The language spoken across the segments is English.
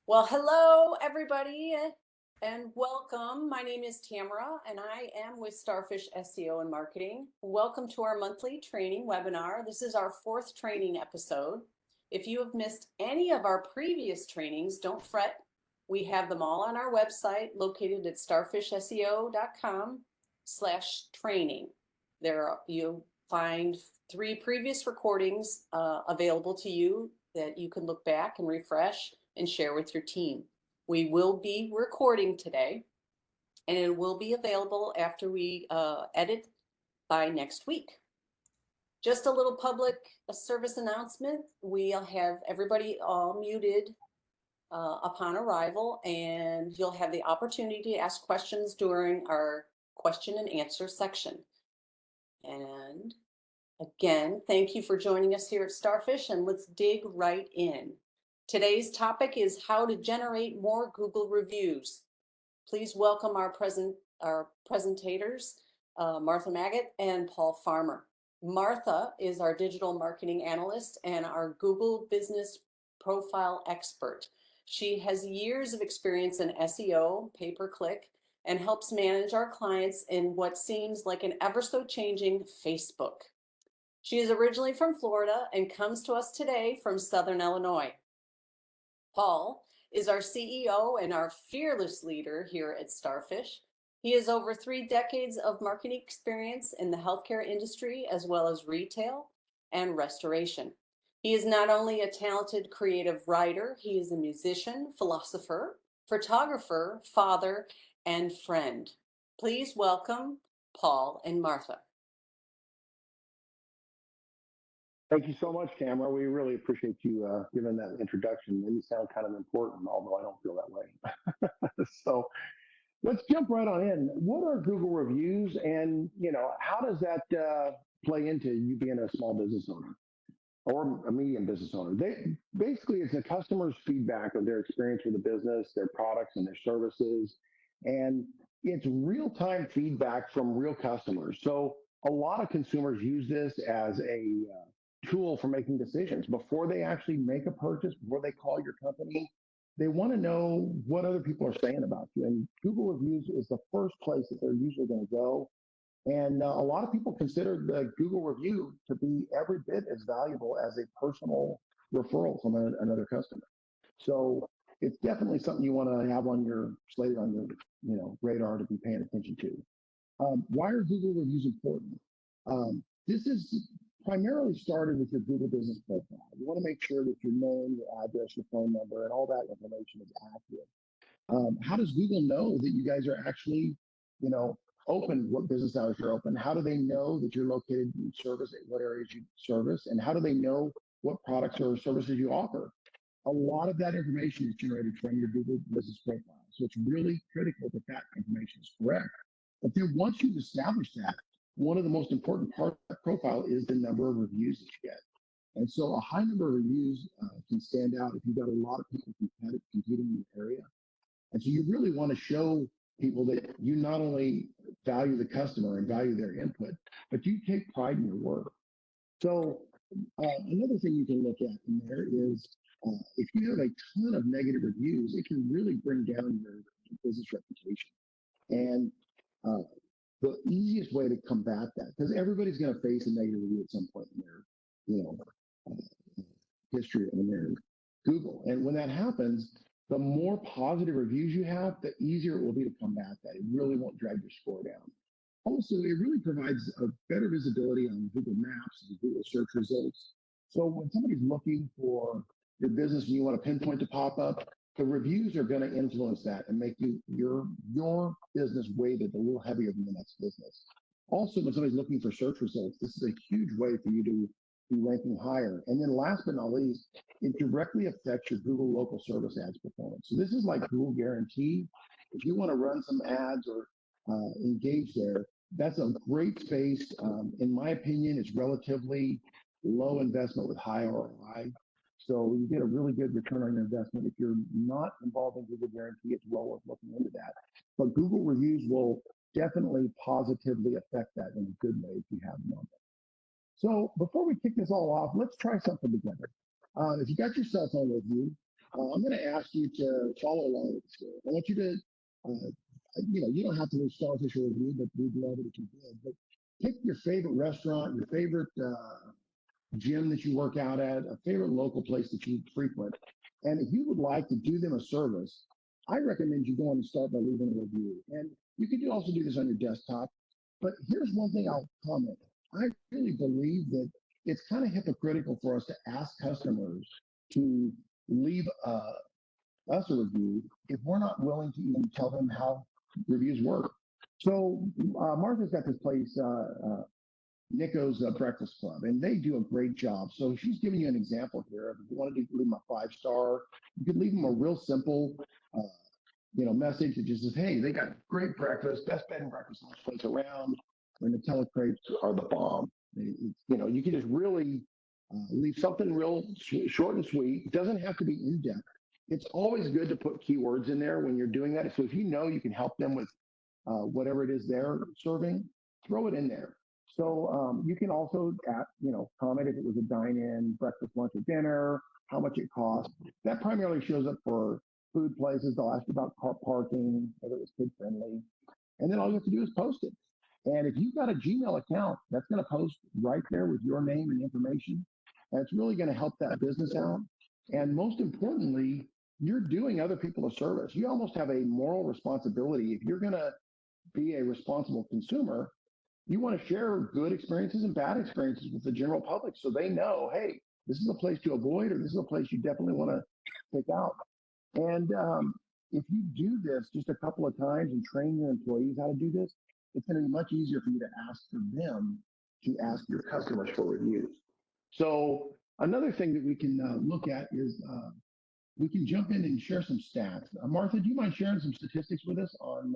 Well, hello, everybody, and welcome. My name is Tamara, and I am with Starfish SEO and Marketing. Welcome to our monthly training webinar. This is our fourth training episode. If you have missed any of our previous trainings, don't fret. We have them all on our website located at starfishseo.com/training. There you'll find 3 previous recordings available to you that you can look back and refresh and share with your team. We will be recording today, and it will be available after we edit by next week. Just a little public service announcement. We'll have everybody all muted upon arrival, and you'll have the opportunity to ask questions during our question and answer section. And again, thank you for joining us here at Starfish, and let's dig right in. Today's topic is how to generate more Google reviews. Please welcome our presentators, Martha Maggot and Paul Farmer. Martha is our digital marketing analyst and our Google business profile expert. She has years of experience in SEO, pay-per-click, and helps manage our clients in what seems like an ever so changing Facebook. She is originally from Florida and comes to us today from Southern Illinois. Paul is our CEO and our fearless leader here at Starfish. He has over 3 decades of marketing experience in the healthcare industry, as well as retail and restoration. He is not only a talented creative writer, he is a musician, philosopher, photographer, father, and friend. Please welcome Paul and Martha. Thank you so much, Tamara. We really appreciate you giving that introduction. Made me sound kind of important, although I don't feel that way. So let's jump right on in. What are Google reviews, and how does that play into you being a small business owner or a medium business owner? Basically, it's a customer's feedback of their experience with the business, their products, and their services, and it's real-time feedback from real customers. So a lot of consumers use this as a tool for making decisions before they actually make a purchase, before they call your company. They want to know what other people are saying about you. And Google reviews is the first place that they're usually going to go. And a lot of people consider the Google review to be every bit as valuable as a personal referral from another customer. So it's definitely something you want to have on your slate, on your radar to be paying attention to. Why are Google reviews important? This is primarily started with your Google business profile. You want to make sure that your name, your address, your phone number, and all that information is accurate. How does Google know that you guys are actually, open, what business hours you're open? How do they know that you're located in service, what areas you service? And how do they know what products or services you offer? A lot of that information is generated from your Google business profile. So it's really critical that that information is correct. But then once you've established that, one of the most important parts of that profile is the number of reviews that you get. And so a high number of reviews can stand out if you've got a lot of people competing in the area. And so you really want to show people that you not only value the customer and value their input, but you take pride in your work. So another thing you can look at in there is if you have a ton of negative reviews, it can really bring down your business reputation. And the easiest way to combat that, because everybody's going to face a negative review at some point in their, history in their Google. And when that happens, the more positive reviews you have, the easier it will be to combat that. It really won't drag your score down. Also, it really provides a better visibility on Google Maps and Google search results. So when somebody's looking for your business and you want to pinpoint to pop up, the reviews are going to influence that and make your business weighted a little heavier than the next business. Also, when somebody's looking for search results, this is a huge way for you to be ranking higher. And then last but not least, it directly affects your Google local service ads performance. So this is like Google Guarantee. If you want to run some ads or engage there, that's a great space. In my opinion, it's relatively low investment with high ROI. So you get a really good return on your investment. If you're not involved in Google Guarantee, it's well worth looking into that. But Google reviews will definitely positively affect that in a good way if you have them on there. So before we kick this all off, let's try something together. If you got your cell phone with you, I'm going to ask you to follow along with this. I want you to, you don't have to do Starfish review, but we'd love it if you did. But pick your favorite restaurant, your favorite gym that you work out at, a favorite local place that you frequent. And if you would like to do them a service, I recommend you go on and start by leaving a review. And you can also do this on your desktop. But here's one thing I'll comment. I really believe that it's kind of hypocritical for us to ask customers to leave us a review if we're not willing to even tell them how reviews work. So Martha's got this place, Nico's Breakfast Club, and they do a great job. So she's giving you an example here. If you wanted to leave them a 5-star, you could leave them a real simple, uh, message that just says, "Hey, they got great breakfast, best bed and breakfast place around. Their Nutella crepes are the bomb." You can just really leave something real short and sweet. It doesn't have to be in depth. It's always good to put keywords in there when you're doing that. So if you know you can help them with whatever it is they're serving, throw it in there. So you can also, comment if it was a dine-in, breakfast, lunch, or dinner, how much it cost. That primarily shows up for food places. They'll ask you about car parking, whether it was kid friendly, and then all you have to do is post it. And if you've got a Gmail account, that's going to post right there with your name and information. And it's really going to help that business out. And most importantly, you're doing other people a service. You almost have a moral responsibility. If you're going to be a responsible consumer, you want to share good experiences and bad experiences with the general public so they know, hey, this is a place to avoid or this is a place you definitely want to pick out. And if you do this just a couple of times and train your employees how to do this, it's going to be much easier for you to ask for them to ask your customers for reviews. So another thing that we can look at is we can jump in and share some stats. Martha, do you mind sharing some statistics with us on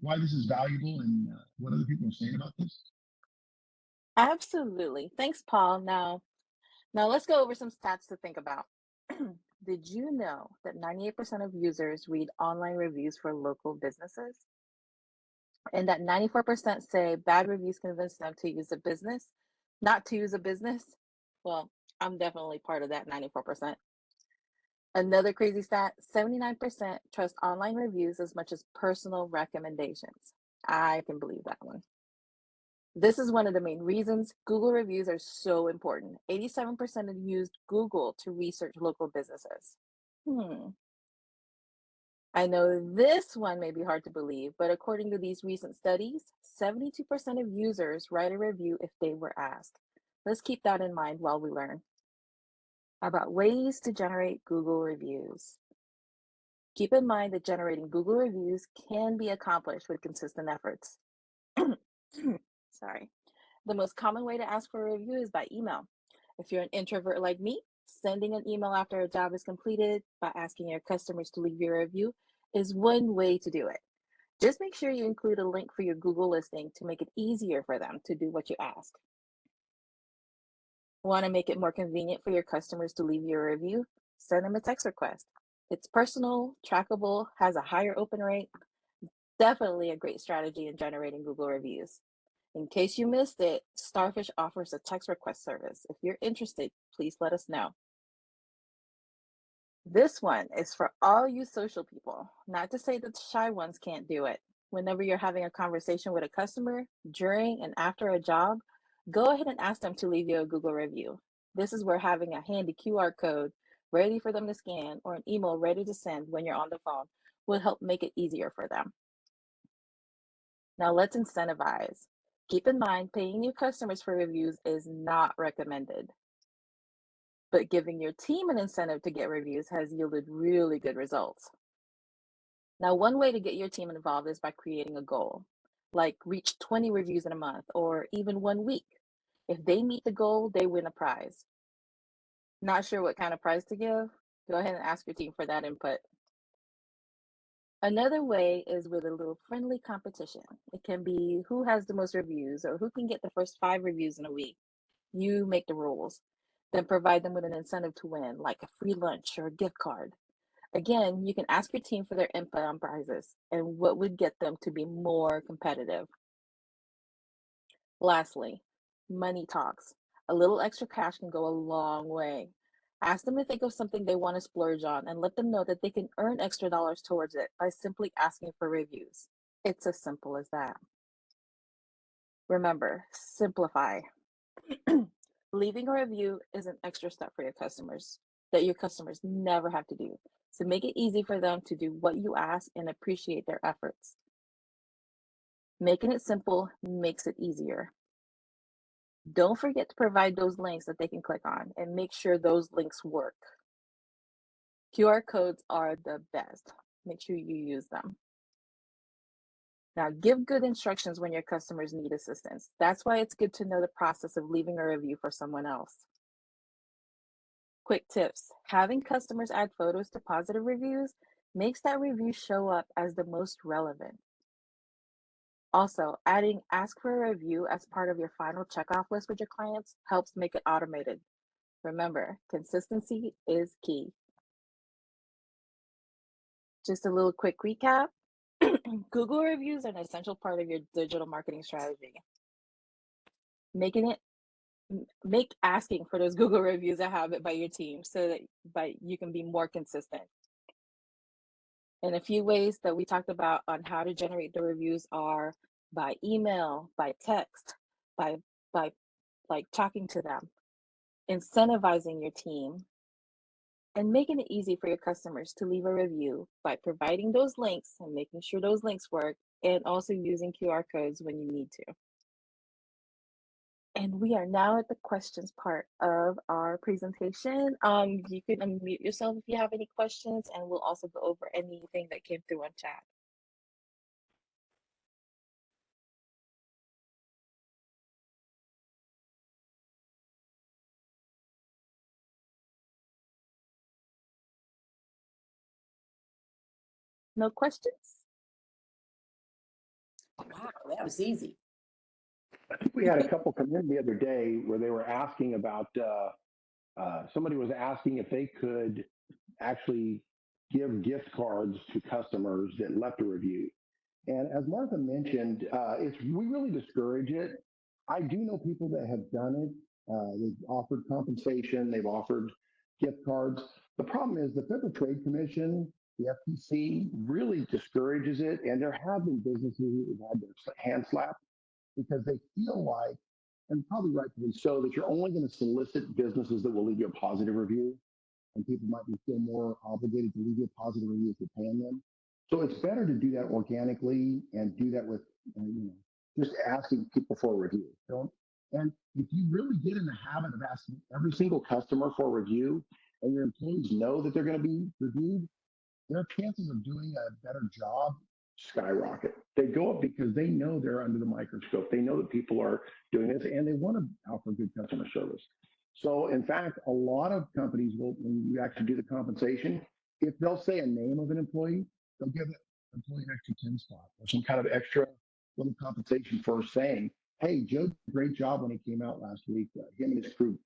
why this is valuable and what other people are saying about this? Absolutely. Thanks, Paul. Now let's go over some stats to think about. Did you know that 98% of users read online reviews for local businesses? And that 94% say bad reviews convince them to use a business, not to use a business? Well, I'm definitely part of that 94%. Another crazy stat, 79% trust online reviews as much as personal recommendations. I can believe that one. This is one of the main reasons Google reviews are so important. 87% have used Google to research local businesses. I know this one may be hard to believe, but according to these recent studies, 72% of users write a review if they were asked. Let's keep that in mind while we learn about ways to generate Google reviews. Keep in mind that generating Google reviews can be accomplished with consistent efforts. Sorry. The most common way to ask for a review is by email. If you're an introvert like me, sending an email after a job is completed by asking your customers to leave your review is one way to do it. Just make sure you include a link for your Google listing to make it easier for them to do what you ask. Want to make it more convenient for your customers to leave your review? Send them a text request. It's personal, trackable, has a higher open rate. Definitely a great strategy in generating Google reviews. In case you missed it, Starfish offers a text request service. If you're interested, please let us know. This one is for all you social people. Not to say that the shy ones can't do it. Whenever you're having a conversation with a customer, during and after a job, go ahead and ask them to leave you a Google review. This is where having a handy QR code ready for them to scan or an email ready to send when you're on the phone will help make it easier for them. Now let's incentivize. Keep in mind, paying new customers for reviews is not recommended, but giving your team an incentive to get reviews has yielded really good results. Now, one way to get your team involved is by creating a goal, like reach 20 reviews in a month or even 1 week. If they meet the goal, they win a prize. Not sure what kind of prize to give? Go ahead and ask your team for that input. Another way is with a little friendly competition. It can be who has the most reviews or who can get the first 5 reviews in a week. You make the rules. Then provide them with an incentive to win, like a free lunch or a gift card. Again, you can ask your team for their input on prizes and what would get them to be more competitive. Lastly, money talks. A little extra cash can go a long way. Ask them to think of something they want to splurge on and let them know that they can earn extra dollars towards it by simply asking for reviews. It's as simple as that. Remember, simplify. Leaving a review is an extra step for your customers that your customers never have to do. So make it easy for them to do what you ask and appreciate their efforts. Making it simple makes it easier. Don't forget to provide those links that they can click on and make sure those links work. QR codes are the best. Make sure you use them. Now, give good instructions when your customers need assistance. That's why it's good to know the process of leaving a review for someone else. Quick tips. Having customers add photos to positive reviews makes that review show up as the most relevant. Also, adding ask for a review as part of your final checkoff list with your clients helps make it automated. Remember, consistency is key. Just a little quick recap. Google reviews are an essential part of your digital marketing strategy. Make asking for those Google reviews a habit by your team so that you can be more consistent. And a few ways that we talked about on how to generate the reviews are by email, by text, by like talking to them, incentivizing your team, and making it easy for your customers to leave a review by providing those links and making sure those links work, and also using QR codes when you need to. And we are now at the questions part of our presentation. You can unmute yourself if you have any questions, and we'll also go over anything that came through on chat. No questions? Wow, that was easy. I think we had a couple come in the other day where they were asking about, somebody was asking if they could actually give gift cards to customers that left a review. And as Martha mentioned, we really discourage it. I do know people that have done it. They've offered compensation. They've offered gift cards. The problem is the Federal Trade Commission, the FTC, really discourages it. And there have been businesses who have had their hand slapped because they feel like, and probably rightfully so, that you're only going to solicit businesses that will leave you a positive review, and people might feel more obligated to leave you a positive review if you're paying them. So it's better to do that organically and do that with, just asking people for a review. And if you really get in the habit of asking every single customer for a review, and your employees know that they're going to be reviewed, their chances of doing a better job skyrocket. They go up because they know they're under the microscope. They know that people are doing this and they want to offer good customer service. So in fact, a lot of companies will, when you actually do the compensation, if they'll say a name of an employee, they'll give the employee an extra 10 spot or some kind of extra little compensation for saying, hey, Joe did a great job when he came out last week. Him and his crew,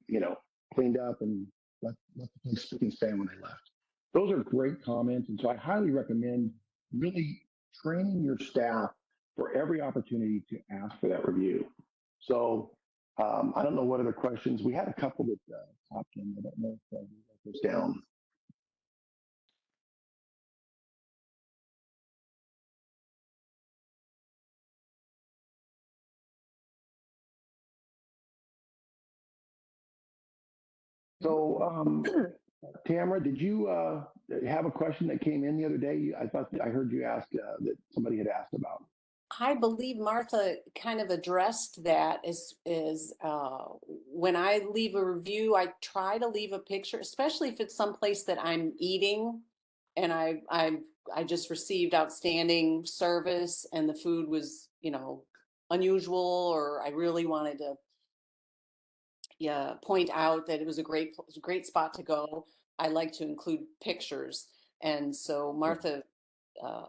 cleaned up and left the place spick and span when they left. Those are great comments. And so I highly recommend really training your staff for every opportunity to ask for that review. So I don't know what other questions. We had a couple that popped in. I don't know if we write those down. So Tamara, did you have a question that came in the other day? I thought I heard you ask that somebody had asked about. I believe Martha kind of addressed that is when I leave a review, I try to leave a picture, especially if it's someplace that I'm eating and I just received outstanding service and the food was, unusual, or I really wanted to point out that it was a great spot to go. I like to include pictures. And so Martha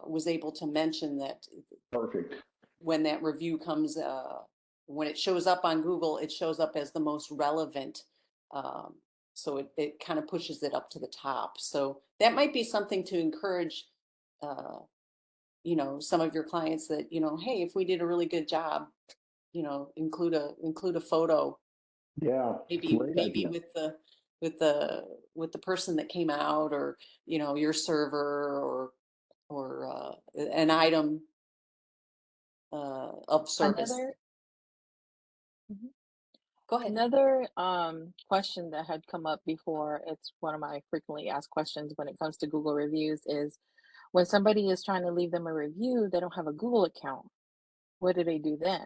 was able to mention that Perfect. when that review comes, when it shows up on Google, it shows up as the most relevant. So it kind of pushes it up to the top. So that might be something to encourage, some of your clients that, hey, if we did a really good job, include a photo. Yeah. Maybe with with the person that came out, or your server, or an item of service. Another Mhm. Go ahead. Another question that had come up before, it's one of my frequently asked questions when it comes to Google reviews, is when somebody is trying to leave them a review, they don't have a Google account. What do they do then?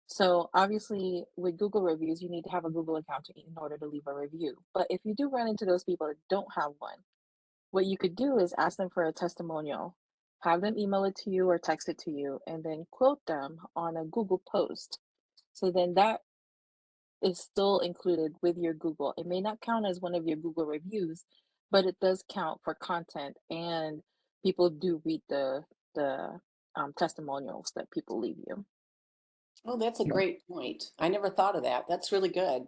So obviously with Google reviews, you need to have a Google account in order to leave a review. But if you do run into those people that don't have one, what you could do is ask them for a testimonial, have them email it to you or text it to you, and then quote them on a Google post. So then that is still included with your Google. It may not count as one of your Google reviews, but it does count for content, and people do read the testimonials that people leave you. Oh, that's a Yeah. great point. I never thought of that. That's really good.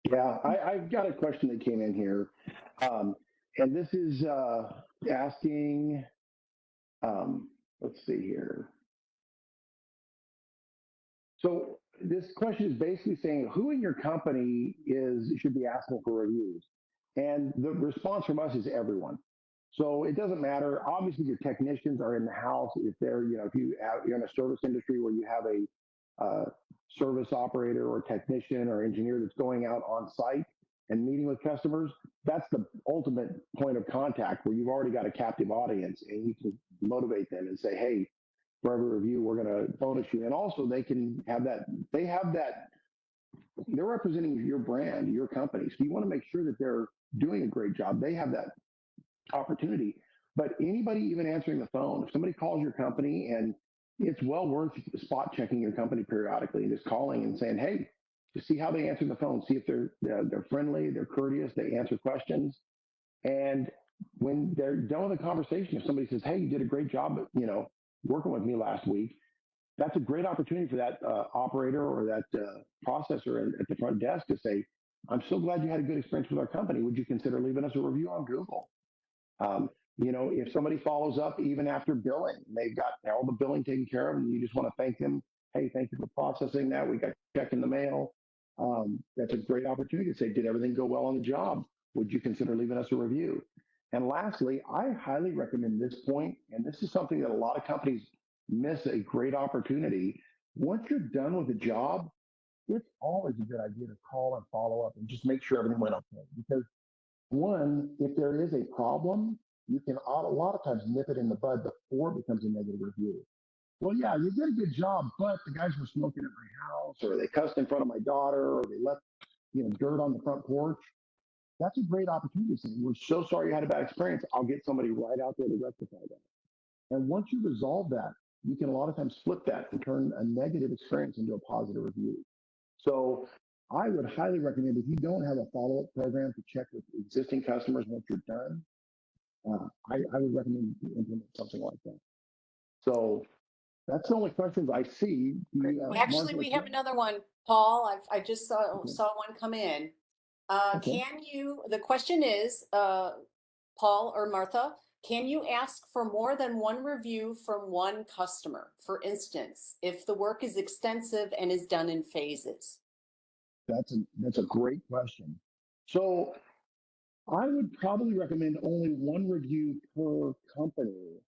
Yeah, I've got a question that came in here. And this is asking, let's see here. So this question is basically saying who in your company should be asking for reviews? And the response from us is everyone. So it doesn't matter. Obviously, your technicians are in the house. If if you're in a service industry where you have a service operator or technician or engineer that's going out on site and meeting with customers, that's the ultimate point of contact where you've already got a captive audience and you can motivate them and say, hey, for every review, we're going to bonus you. And also they can have that, they're representing your brand, your company. So you want to make sure that they're doing a great job. They have that opportunity. But anybody even answering the phone, if somebody calls your company, and it's well worth spot checking your company periodically and just calling and saying, hey, to see how they answer the phone, see if they're friendly, they're courteous, they answer questions. And when they're done with the conversation, if somebody says, hey, you did a great job, working with me last week, that's a great opportunity for that operator or that processor at the front desk to say, I'm so glad you had a good experience with our company. Would you consider leaving us a review on Google? If somebody follows up even after billing, they've got all the billing taken care of, and you just want to thank them. Hey, thank you for processing that. We got a check in the mail. That's a great opportunity to say, did everything go well on the job? Would you consider leaving us a review? And lastly, I highly recommend this point, and this is something that a lot of companies miss a great opportunity. Once you're done with the job, it's always a good idea to call and follow up and just make sure everything went okay. Because one, if there is a problem, you can a lot of times nip it in the bud before it becomes a negative review. Well, yeah, you did a good job, but the guys were smoking at my house, or they cussed in front of my daughter, or they left dirt on the front porch. That's a great opportunity to say, we're so sorry you had a bad experience. I'll get somebody right out there to rectify that. And once you resolve that, you can a lot of times flip that and turn a negative experience into a positive review. So I would highly recommend, if you don't have a follow-up program to check with existing customers once you're done, I would recommend you implement something like that. So that's the only questions I see. Actually, we have another one, Paul. I just saw Okay. one come in. Okay. The question is, Paul or Martha, can you ask for more than one review from one customer? For instance, if the work is extensive and is done in phases. That's a great question. So I would probably recommend only one review per company.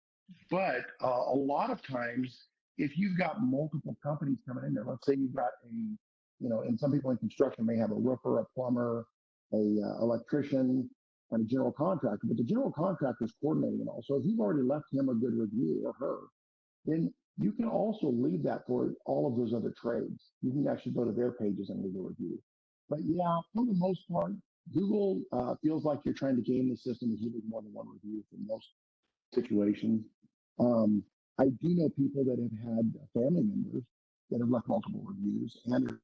But a lot of times, if you've got multiple companies coming in there, let's say you've got and some people in construction may have a roofer, a plumber, a electrician, and a general contractor, but the general contractor is coordinating it all. So if you've already left him a good review or her, then you can also leave that for all of those other trades. You can actually go to their pages and leave a review. But yeah, for the most part, Google feels like you're trying to game the system if you leave more than one review for most situations. I do know people that have had family members that have left multiple reviews. And,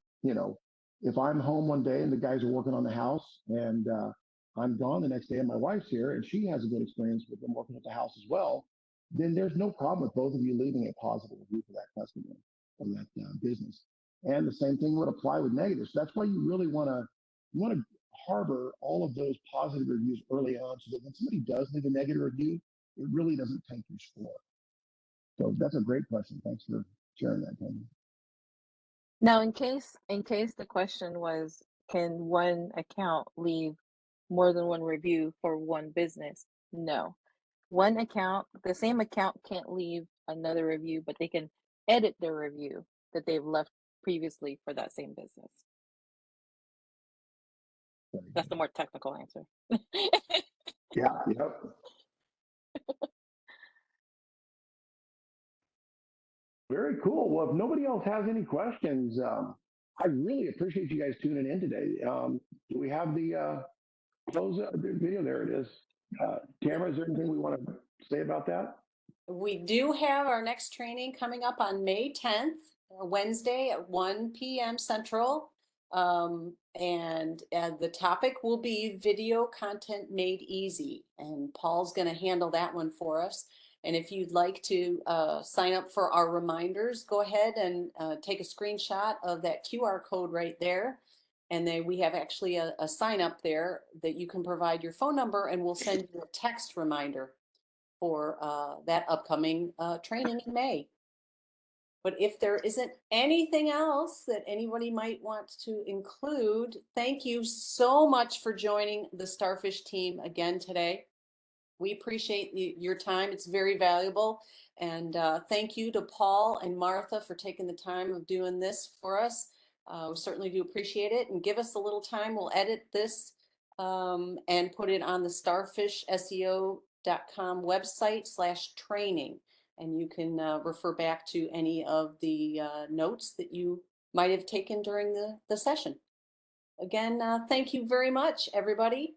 if I'm home one day and the guys are working on the house and I'm gone the next day and my wife's here and she has a good experience with them working at the house as well, then there's no problem with both of you leaving a positive review for that customer or that business. And the same thing would apply with negatives. So that's why you really want to harbor all of those positive reviews early on, so that when somebody does leave a negative review, it really doesn't tank your score. So that's a great question. Thanks for sharing that, Tony. Now, in case the question was, can one account leave more than one review for one business? No. One account, the same account can't leave another review, but they can edit their review that they've left previously for that same business. That's the more technical answer. Yeah, yep. Very cool. Well, if nobody else has any questions, I really appreciate you guys tuning in today. Do we have the close the video? There it is. Tamara, is there anything we want to say about that? We do have our next training coming up on May 10th, Wednesday at 1 p.m. Central. And the topic will be video content made easy. And Paul's going to handle that one for us. And if you'd like to sign up for our reminders, go ahead and take a screenshot of that QR code right there. And then we have actually a sign up there that you can provide your phone number and we'll send you a text reminder for that upcoming training in May. But if there isn't anything else that anybody might want to include, thank you so much for joining the Starfish team again today. We appreciate your time. It's very valuable. And thank you to Paul and Martha for taking the time of doing this for us. We certainly do appreciate it. And give us a little time. We'll edit this and put it on the starfishseo.com website/training. And you can refer back to any of the notes that you might have taken during the session. Again, thank you very much, everybody.